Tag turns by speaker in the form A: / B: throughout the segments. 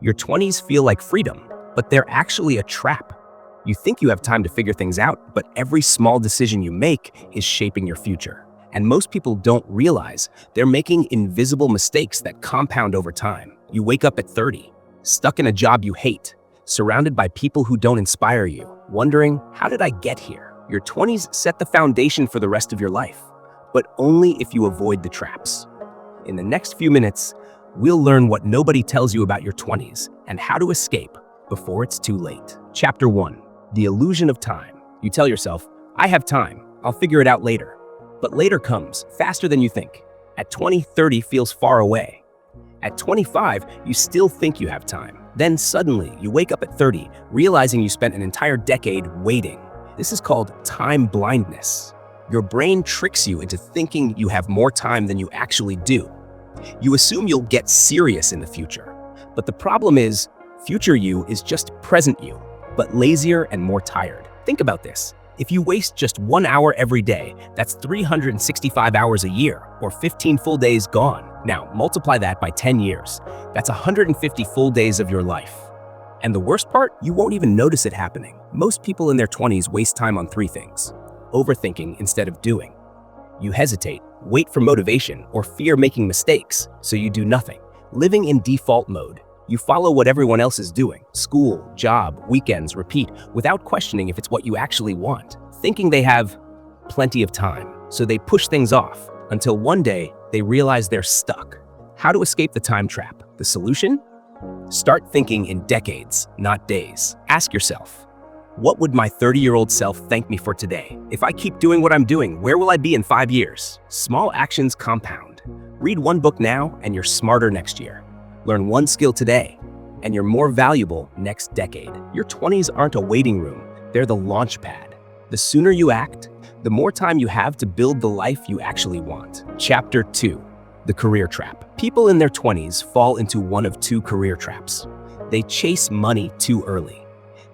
A: Your 20s feel like freedom, but they're actually a trap. You think you have time to figure things out, but every small decision you make is shaping your future. And most people don't realize they're making invisible mistakes that compound over time. You wake up at 30, stuck in a job you hate, surrounded by people who don't inspire you, wondering, how did I get here? Your 20s set the foundation for the rest of your life, but only if you avoid the traps. In the next few minutes, we'll learn what nobody tells you about your 20s and how to escape before it's too late. Chapter 1. The illusion of time. You tell yourself, I have time, I'll figure it out later. But later comes faster than you think. At 20, 30 feels far away. At 25, you still think you have time. Then suddenly, you wake up at 30, realizing you spent an entire decade waiting. This is called time blindness. Your brain tricks you into thinking you have more time than you actually do. You assume you'll get serious in the future. But the problem is, future you is just present you, but lazier and more tired. Think about this. If you waste just 1 hour every day, that's 365 hours a year, or 15 full days gone. Now, multiply that by 10 years. That's 150 full days of your life. And the worst part, you won't even notice it happening. Most people in their 20s waste time on 3 things. Overthinking instead of doing. You hesitate, wait for motivation, or fear making mistakes, so you do nothing. Living in default mode. You follow what everyone else is doing. School, job, weekends, repeat, without questioning if it's what you actually want. Thinking they have plenty of time, so they push things off, until one day they realize they're stuck. How to escape the time trap? The solution? Start thinking in decades, not days. Ask yourself, what would my 30-year-old self thank me for today? If I keep doing what I'm doing, where will I be in 5 years? Small actions compound. Read 1 book now and you're smarter next year. Learn 1 skill today and you're more valuable next decade. Your 20s aren't a waiting room, they're the launch pad. The sooner you act, the more time you have to build the life you actually want. Chapter 2. The career trap. People in their 20s fall into one of 2 career traps. They chase money too early.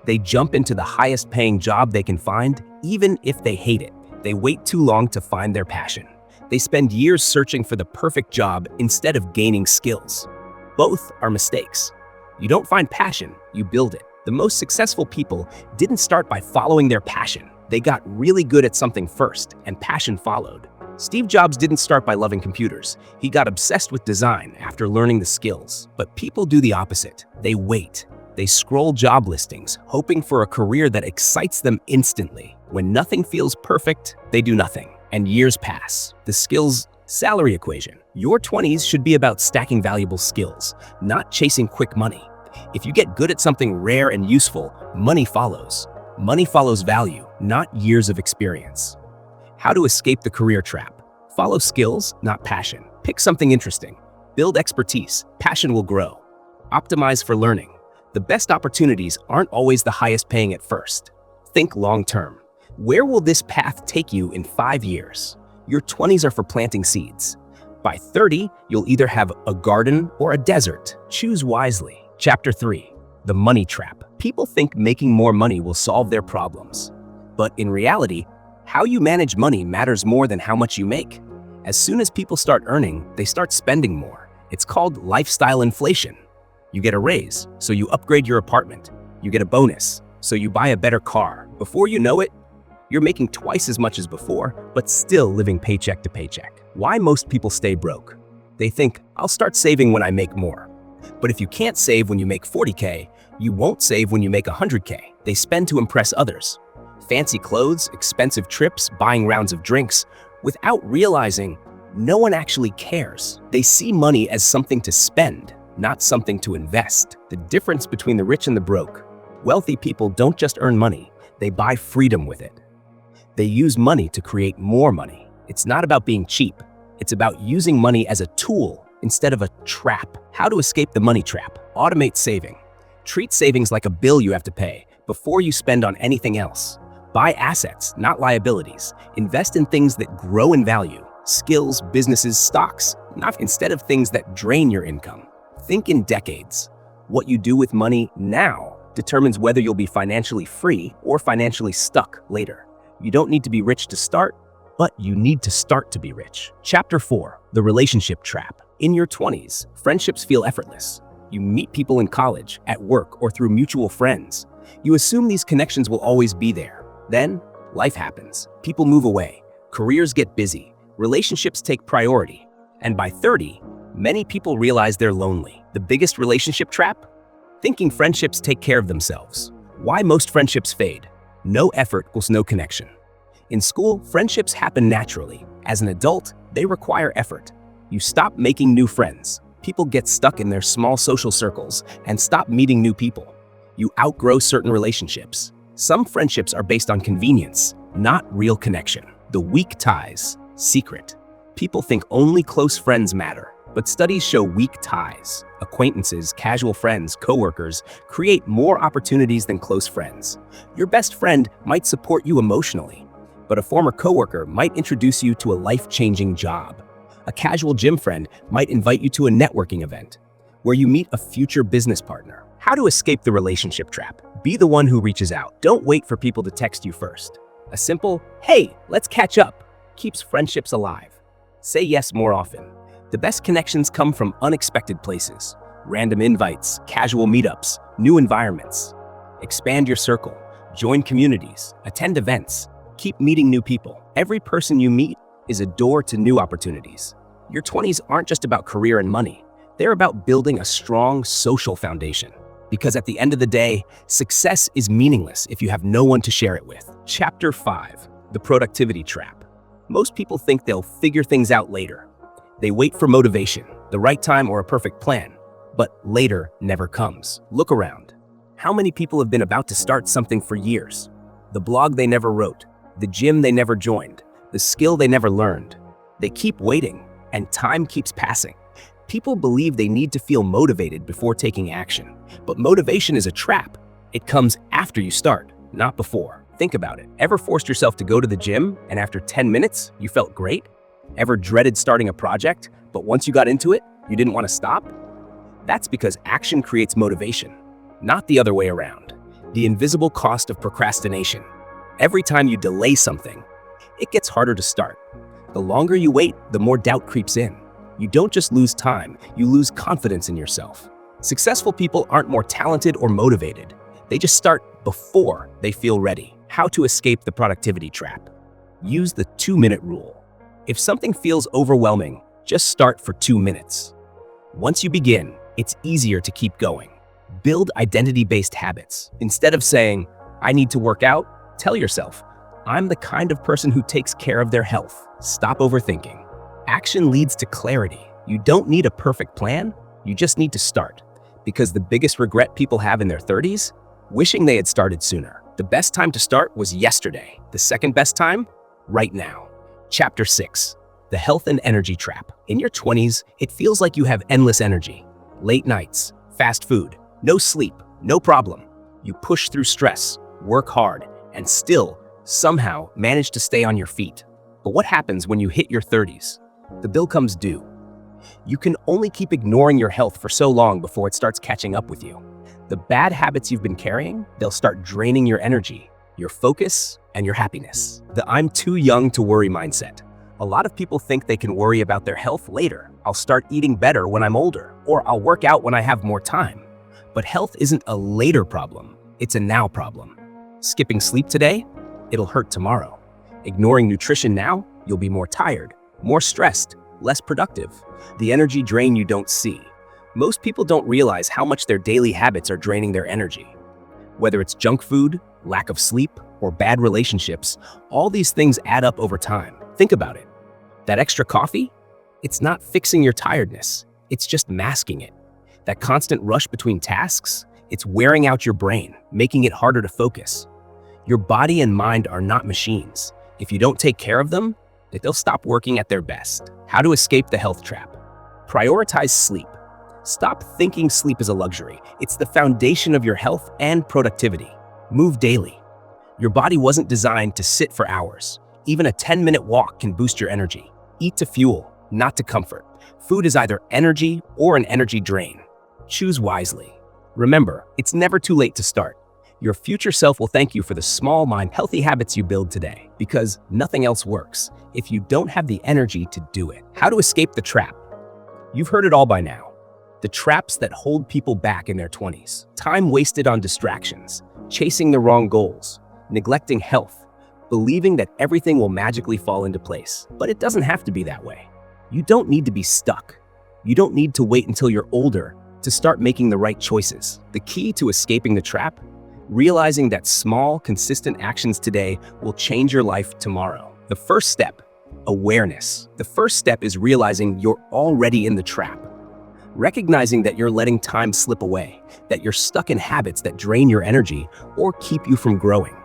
A: They jump into the highest paying job they can find, even if they hate it. They wait too long to find their passion. They spend years searching for the perfect job instead of gaining skills. Both are mistakes. You don't find passion, you build it. The most successful people didn't start by following their passion. They got really good at something first, and passion followed. Steve Jobs didn't start by loving computers. He got obsessed with design after learning the skills. But people do the opposite. They wait. They scroll job listings, hoping for a career that excites them instantly. When nothing feels perfect, they do nothing. And years pass. The skills-salary equation. Your 20s should be about stacking valuable skills, not chasing quick money. If you get good at something rare and useful, money follows. Money follows value, not years of experience. How to escape the career trap. Follow skills, not passion. Pick something interesting. Build expertise. Passion will grow. Optimize for learning. The best opportunities aren't always the highest paying at first. Think long-term. Where will this path take you in 5 years? Your 20s are for planting seeds. By 30, you'll either have a garden or a desert. Choose wisely. Chapter 3. The money trap. People think making more money will solve their problems. But in reality, how you manage money matters more than how much you make. As soon as people start earning, they start spending more. It's called lifestyle inflation. You get a raise, so you upgrade your apartment. You get a bonus, so you buy a better car. Before you know it, you're making twice as much as before, but still living paycheck to paycheck. Why most people stay broke? They think, I'll start saving when I make more. But if you can't save when you make 40K, you won't save when you make 100K. They spend to impress others. Fancy clothes, expensive trips, buying rounds of drinks, without realizing no one actually cares. They see money as something to spend, not something to invest. The difference between the rich and the broke. Wealthy people don't just earn money, they buy freedom with it. They use money to create more money. It's not about being cheap. It's about using money as a tool instead of a trap. How to escape the money trap. Automate saving. Treat savings like a bill you have to pay before you spend on anything else. Buy assets, not liabilities. Invest in things that grow in value. Skills, businesses, stocks, not instead of things that drain your income. Think in decades. What you do with money now determines whether you'll be financially free or financially stuck later. You don't need to be rich to start, but you need to start to be rich. Chapter 4. The relationship trap. In your 20s, friendships feel effortless. You meet people in college, at work, or through mutual friends. You assume these connections will always be there. Then, life happens. People move away. Careers get busy. Relationships take priority. And by 30, many people realize they're lonely. The biggest relationship trap? Thinking friendships take care of themselves. Why most friendships fade? No effort equals no connection. In school, friendships happen naturally. As an adult, they require effort. You stop making new friends. People get stuck in their small social circles and stop meeting new people. You outgrow certain relationships. Some friendships are based on convenience, not real connection. The weak ties. Secret. People think only close friends matter, but studies show weak ties. Acquaintances, casual friends, coworkers create more opportunities than close friends. Your best friend might support you emotionally, but a former coworker might introduce you to a life-changing job. A casual gym friend might invite you to a networking event where you meet a future business partner. How to escape the relationship trap? Be the one who reaches out. Don't wait for people to text you first. A simple, "Hey, let's catch up," keeps friendships alive. Say yes more often. The best connections come from unexpected places. Random invites, casual meetups, new environments. Expand your circle. Join communities. Attend events. Keep meeting new people. Every person you meet is a door to new opportunities. Your 20s aren't just about career and money. They're about building a strong social foundation. Because at the end of the day, success is meaningless if you have no one to share it with. Chapter 5. The Productivity Trap. Most people think they'll figure things out later. They wait for motivation, the right time, or a perfect plan. But later never comes. Look around. How many people have been about to start something for years? The blog they never wrote, the gym they never joined, the skill they never learned. They keep waiting, and time keeps passing. People believe they need to feel motivated before taking action. But motivation is a trap. It comes after you start, not before. Think about it. Ever forced yourself to go to the gym, and after 10 minutes, you felt great? Ever dreaded starting a project, but once you got into it, you didn't want to stop? That's because action creates motivation, not the other way around. The invisible cost of procrastination. Every time you delay something, it gets harder to start. The longer you wait, the more doubt creeps in. You don't just lose time, you lose confidence in yourself. Successful people aren't more talented or motivated. They just start before they feel ready. How to escape the productivity trap? Use the 2-minute rule. If something feels overwhelming, just start for 2 minutes. Once you begin, it's easier to keep going. Build identity-based habits. Instead of saying, "I need to work out," tell yourself, "I'm the kind of person who takes care of their health." Stop overthinking. Action leads to clarity. You don't need a perfect plan, you just need to start. Because the biggest regret people have in their 30s? Wishing they had started sooner. The best time to start was yesterday. The second best time? Right now. Chapter 6. The Health and Energy Trap. In your 20s, it feels like you have endless energy. Late nights, fast food, no sleep, no problem. You push through stress, work hard, and still, somehow, manage to stay on your feet. But what happens when you hit your 30s? The bill comes due. You can only keep ignoring your health for so long before it starts catching up with you. The bad habits you've been carrying, they'll start draining your energy, your focus, and your happiness. The "I'm too young to worry" mindset. A lot of people think they can worry about their health later. I'll start eating better when I'm older, or I'll work out when I have more time. But health isn't a later problem, it's a now problem. Skipping sleep today? It'll hurt tomorrow. Ignoring nutrition now? You'll be more tired, more stressed, less productive. The energy drain you don't see. Most people don't realize how much their daily habits are draining their energy. Whether it's junk food, lack of sleep, or bad relationships, all these things add up over time. Think about it. That extra coffee? It's not fixing your tiredness, it's just masking it. That constant rush between tasks? It's wearing out your brain, making it harder to focus. Your body and mind are not machines. If you don't take care of them, they'll stop working at their best. How to escape the health trap? Prioritize sleep. Stop thinking sleep is a luxury. It's the foundation of your health and productivity. Move daily. Your body wasn't designed to sit for hours. Even a 10-minute walk can boost your energy. Eat to fuel, not to comfort. Food is either energy or an energy drain. Choose wisely. Remember, it's never too late to start. Your future self will thank you for the small, healthy habits you build today, because nothing else works if you don't have the energy to do it. How to escape the trap? You've heard it all by now. The traps that hold people back in their 20s. Time wasted on distractions, chasing the wrong goals, neglecting health, believing that everything will magically fall into place. But it doesn't have to be that way. You don't need to be stuck. You don't need to wait until you're older to start making the right choices. The key to escaping the trap? Realizing that small, consistent actions today will change your life tomorrow. The first step, awareness. The first step is realizing you're already in the trap. Recognizing that you're letting time slip away, that you're stuck in habits that drain your energy or keep you from growing.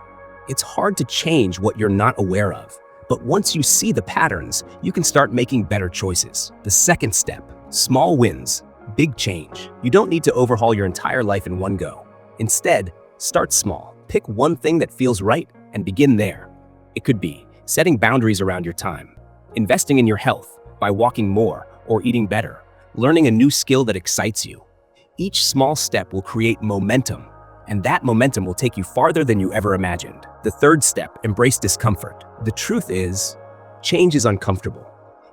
A: It's hard to change what you're not aware of, but once you see the patterns, you can start making better choices. The second step, small wins, big change. You don't need to overhaul your entire life in one go. Instead, start small. Pick one thing that feels right and begin there. It could be setting boundaries around your time, investing in your health by walking more or eating better, learning a new skill that excites you. Each small step will create momentum, and that momentum will take you farther than you ever imagined. The third step, embrace discomfort. The truth is, change is uncomfortable.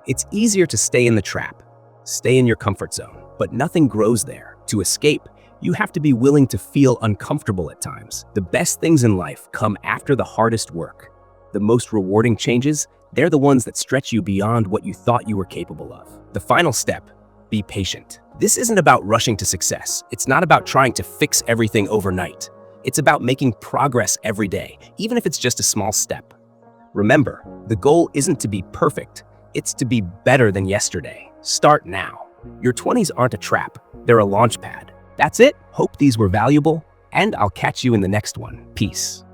A: It's easier to stay in the trap, stay in your comfort zone, but nothing grows there. To escape, you have to be willing to feel uncomfortable at times. The best things in life come after the hardest work. The most rewarding changes, they're the ones that stretch you beyond what you thought you were capable of. The final step, be patient. This isn't about rushing to success. It's not about trying to fix everything overnight. It's about making progress every day, even if it's just a small step. Remember, the goal isn't to be perfect. It's to be better than yesterday. Start now. Your 20s aren't a trap. They're a launch pad. That's it. Hope these were valuable, and I'll catch you in the next one. Peace.